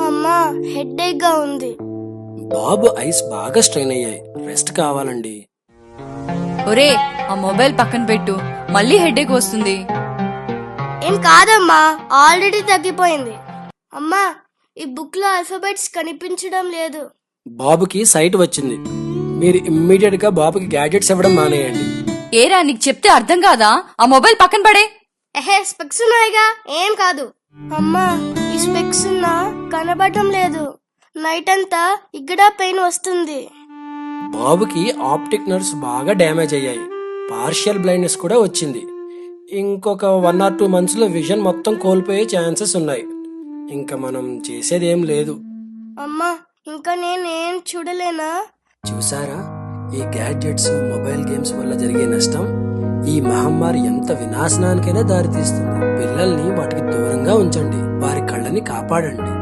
అమ్మా హెడేక్ గా ఉంది. బాబు ఐస్ బాగా స్ట్రెయిన్ అయ్యాయి, రెస్ట్ కావాలండి. ఒరే, ఆ మొబైల్ పక్కన పెట్టు, మళ్ళీ హెడేక్ వస్తుంది. ఏం కాదమ్మా, ఆల్రెడీ తగ్గిపోయింది. అమ్మా ఈ బుక్ లో ఆల్ఫాబెట్స్ కనిపించడం లేదు. బాబుకి సైట్ వచ్చింది. మీరు ఇమ్మీడియట్ గా బాబుకి గ్యాడ్జెట్స్ ఇవ్వడం మానేయండి. ఏరా, నీకు చెప్తే అర్థం కాదా? ఆ మొబైల్ పక్కన పడే. స్పెక్స్ ఉన్నాయిగా, ఏం కాదు. అమ్మా ఈ స్పెక్స్ కనబడటం లేదు. నైట్ అంతా ఇక్కడ పెయిన్ వస్తుంది. బాబుకి ఆప్టిక్ నర్వ్స్ బాగా డ్యామేజ్ అయ్యాయి, పార్షియల్ బ్లైండ్నెస్ కూడా వచ్చింది. ఇంకొక 1 or 2 months లో విజన్ మొత్తం కోల్పోయే ఛాన్సెస్ ఉన్నాయి. ఇంకా మనం చేసేది ఏం లేదు. అమ్మా ఇంకా నేనేం చూడలేనా? చూసారా, ఈ గ్యాడ్జెట్స్ మొబైల్ గేమ్స్ వల్ల జరిగే నష్టం? ఈ మహమ్మారి ఎంత వినాశనానికైనా దారితీస్తుంది. పిల్లల్ని వాటికి దూరంగా ఉంచండి, వారి కళ్ళని కాపాడండి.